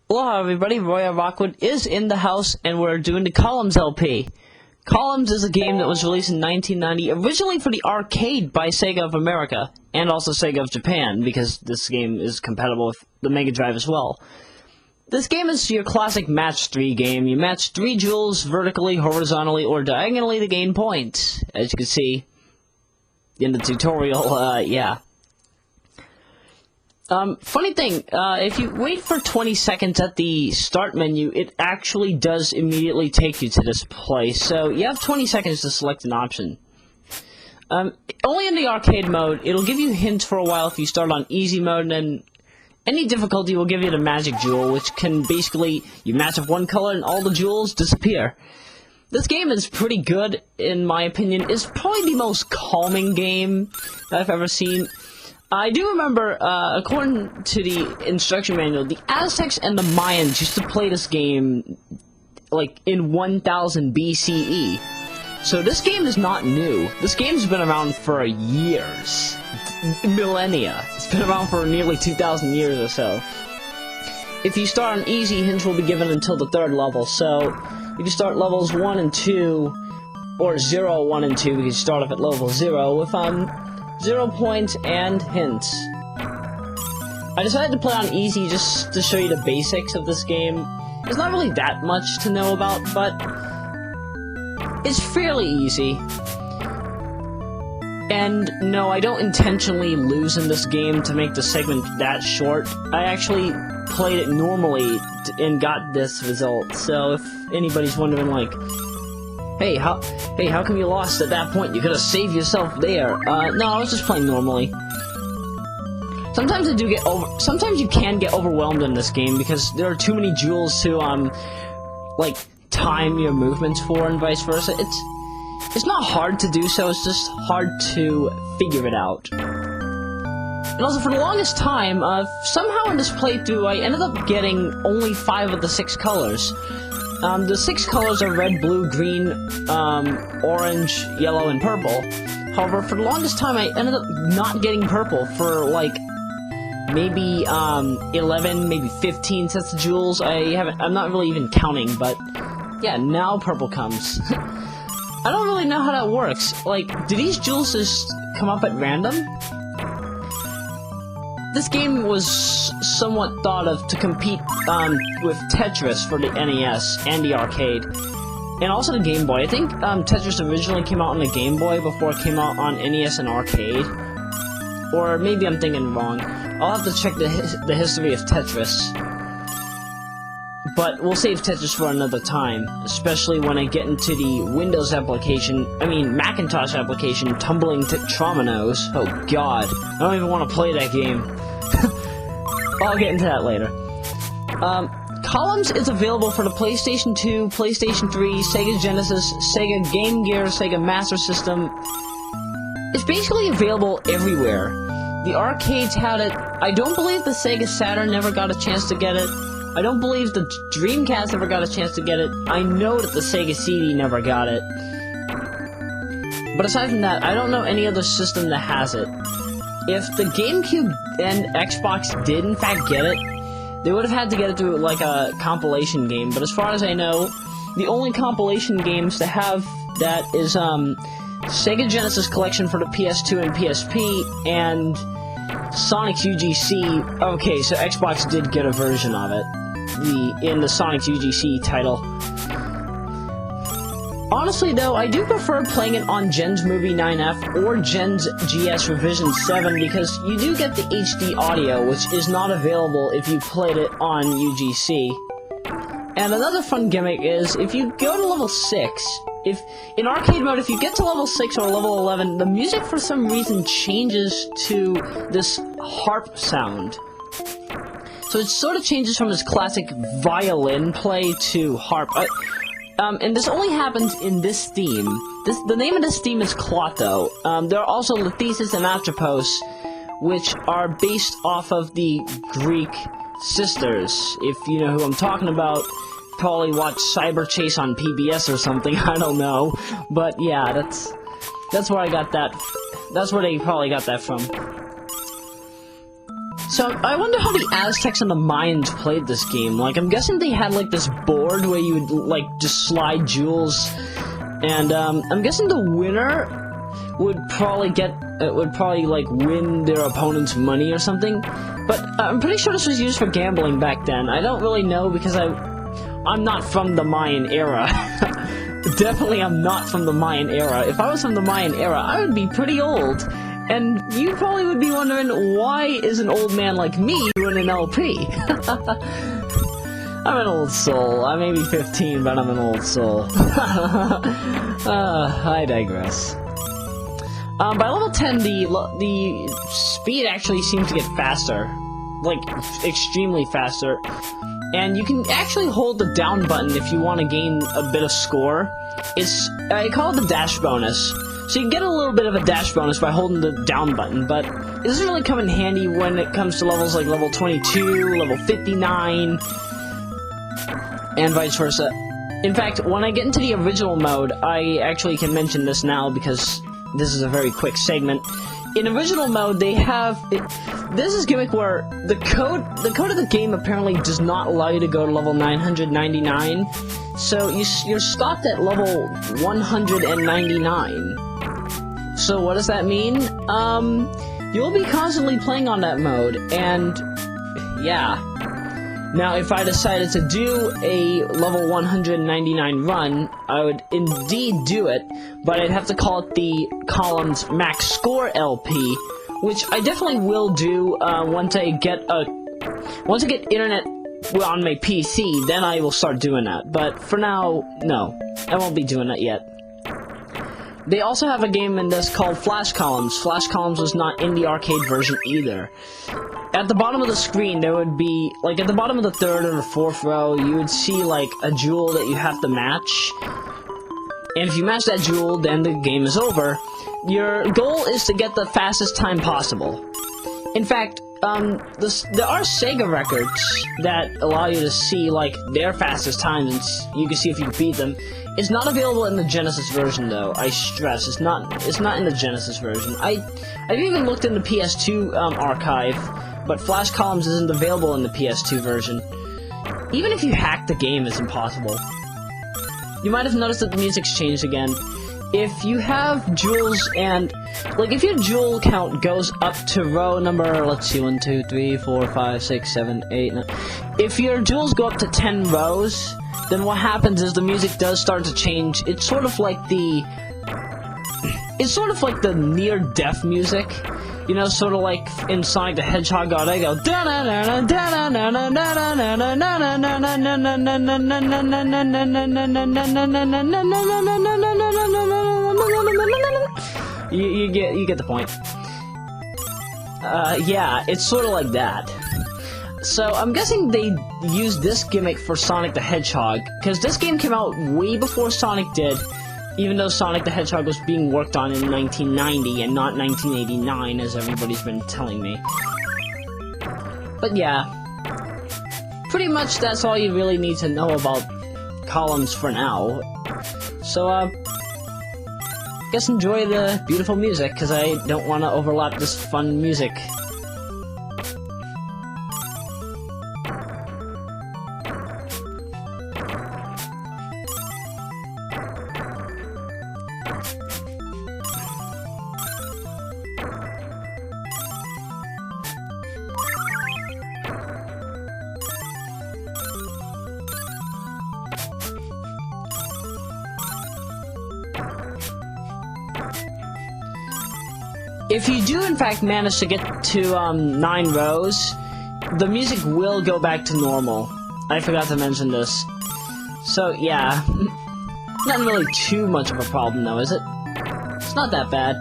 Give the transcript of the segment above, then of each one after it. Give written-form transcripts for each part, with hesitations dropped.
Hello everybody, Royameadow is in the house and we're doing the Columns LP. Columns is a game that was released in 1990, originally for the arcade by Sega of America, and also Sega of Japan, because this game is compatible with the Mega Drive as well. This game is your classic match 3 game. You match 3 jewels vertically, horizontally, or diagonally to gain points. As you can see in the tutorial, yeah. Funny thing, if you wait for 20 seconds at the start menu, it actually does immediately take you to this place, so you have 20 seconds to select an option. Only in the arcade mode, it'll give you hints for a while if you start on easy mode, and then any difficulty will give you the magic jewel, which can basically, you match up one color and all the jewels disappear. This game is pretty good, in my opinion. It's probably the most calming game that I've ever seen. I do remember, according to the instruction manual, the Aztecs and the Mayans used to play this game, like, in 1000 BCE. So this game is not new. This game's been around for years. Millennia. It's been around for nearly 2,000 years or so. If you start on easy, hints will be given until the 3rd level. So, if you start levels 1 and 2, or 0, 1, and 2, because you start off at level 0, with, 0 points and hints. I decided to play on easy just to show you the basics of this game. There's not really that much to know about, but it's fairly easy. And no, I don't intentionally lose in this game to make the segment that short. I actually played it normally and got this result. So if anybody's wondering, like, Hey, how come you lost at that point? You could have saved yourself there. No, I was just playing normally. Sometimes sometimes you can get overwhelmed in this game because there are too many jewels to, like, time your movements for and vice versa. It's not hard to do so, it's just hard to figure it out. And also, for the longest time, somehow in this playthrough, I ended up getting only 5 of the 6 colors. The 6 colors are red, blue, green, orange, yellow, and purple. However, for the longest time, I ended up not getting purple for, like, maybe, 11, maybe 15 sets of jewels. I'm not really even counting, but, yeah, now purple comes. I don't really know how that works. Like, do these jewels just come up at random? This game was somewhat thought of to compete with Tetris for the NES and the arcade, and also the Game Boy. I think Tetris originally came out on the Game Boy before it came out on NES and arcade, or maybe I'm thinking wrong. I'll have to check the history of Tetris, but we'll save Tetris for another time, especially when I get into the Windows application, Macintosh application, Tumbling Tetrominos. Oh god, I don't even want to play that game. I'll get into that later. Columns is available for the PlayStation 2, PlayStation 3, Sega Genesis, Sega Game Gear, Sega Master System. It's basically available everywhere. The arcades had it. I don't believe the Sega Saturn ever got a chance to get it. I don't believe the Dreamcast ever got a chance to get it. I know that the Sega CD never got it. But aside from that, I don't know any other system that has it. If the GameCube and Xbox did in fact get it, they would have had to get it through, like, a compilation game. But as far as I know, the only compilation games to have that is, Sega Genesis Collection for the PS2 and PSP, and Sonic's UGC. Okay, so Xbox did get a version of it. In the Sonic's UGC title. Honestly, though, I do prefer playing it on Gen's Movie 9F or Gen's GS Revision 7 because you do get the HD audio, which is not available if you played it on UGC. And another fun gimmick is, if you go to level 6, in arcade mode, if you get to level 6 or level 11, the music for some reason changes to this harp sound. So it sort of changes from this classic violin play to harp. And this only happens in this theme. The name of this theme is Clotho. There are also Lethesis and Atropos, which are based off of the Greek sisters. If you know who I'm talking about, probably watch Cyber Chase on PBS or something, I don't know. But yeah, that's where I got that. That's where they probably got that from. So, I wonder how the Aztecs and the Mayans played this game. Like, I'm guessing they had, like, this board where you would, like, just slide jewels. And, I'm guessing the winner would probably like, win their opponent's money or something. But, I'm pretty sure this was used for gambling back then. I don't really know because I'm not from the Mayan era. Definitely I'm not from the Mayan era. If I was from the Mayan era, I would be pretty old. And you probably would be wondering, why is an old man like me doing an LP? I'm an old soul. I may be 15, but I'm an old soul. I digress. By level 10, the speed actually seems to get faster. Like, extremely faster. And you can actually hold the down button if you want to gain a bit of score. I call it the dash bonus. So you get a little bit of a dash bonus by holding the down button, but it doesn't really come in handy when it comes to levels like level 22, level 59, and vice versa. In fact, when I get into the original mode, I actually can mention this now because this is a very quick segment. In original mode, they have... This is a gimmick where the code of the game apparently does not allow you to go to level 999, so you're stopped at level 199. So what does that mean? You'll be constantly playing on that mode, and yeah. Now, if I decided to do a level 199 run, I would indeed do it, but I'd have to call it the Columns Max Score LP, which I definitely will do once I get internet on my PC. Then I will start doing that. But for now, no, I won't be doing that yet. They also have a game in this called Flash Columns. Flash Columns was not in the arcade version either. At the bottom of the screen, there would be, like, at the bottom of the third or the fourth row, you would see, like, a jewel that you have to match. And if you match that jewel, then the game is over. Your goal is to get the fastest time possible. In fact, there are Sega records that allow you to see, like, their fastest times, and you can see if you can beat them. It's not available in the Genesis version, though. I stress, it's not in the Genesis version. I've even looked in the PS2 archive, but Flash Columns isn't available in the PS2 version. Even if you hack the game, it's impossible. You might have noticed that the music's changed again. If you have jewels and... Like, if your jewel count goes up to row number... Let's see, 1, 2, 3, 4, 5, 6, 7, 8... 9. If your jewels go up to 10 rows, then what happens is the music does start to change. It's sort of like the... It's sort of like the near-death music. You know, sort of like in Sonic the Hedgehog, they go... You get the point. Yeah, it's sort of like that. So, I'm guessing they used this gimmick for Sonic the Hedgehog, because this game came out way before Sonic did, even though Sonic the Hedgehog was being worked on in 1990 and not 1989, as everybody's been telling me. But yeah, pretty much that's all you really need to know about Columns for now. So, guess enjoy the beautiful music, because I don't want to overlap this fun music. If you do, in fact, manage to get to 9 rows, the music will go back to normal. I forgot to mention this. So, yeah. Not really too much of a problem, though, is it? It's not that bad.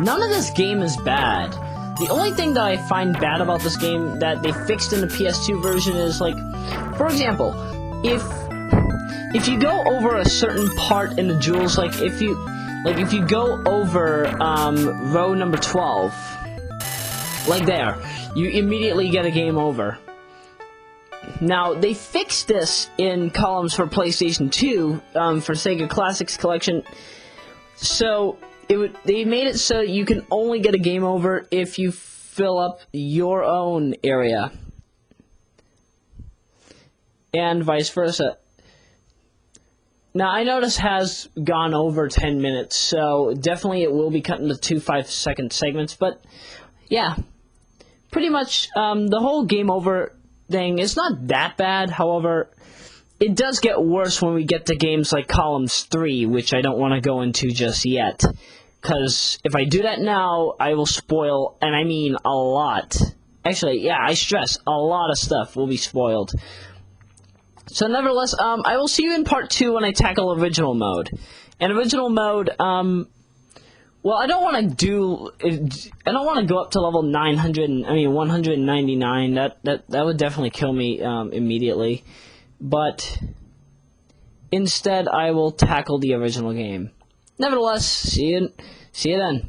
None of this game is bad. The only thing that I find bad about this game that they fixed in the PS2 version is, like, for example, if you go over a certain part in the jewels, like, if you go over, row number 12, like there, you immediately get a game over. Now, they fixed this in Columns for PlayStation 2, for Sega Classics Collection, so, they made it so you can only get a game over if you fill up your own area. And vice versa. Now, I know this has gone over 10 minutes, so definitely it will be cut into 2 5-second segments, but yeah, pretty much the whole game over thing is not that bad. However, it does get worse when we get to games like Columns 3, which I don't want to go into just yet, because if I do that now, I will spoil, and I mean a lot. Actually, yeah, I stress, a lot of stuff will be spoiled. So nevertheless, I will see you in part 2 when I tackle original mode. And original mode, well, I don't want to go up to level 199. That would definitely kill me immediately. But instead, I will tackle the original game. Nevertheless, see you then.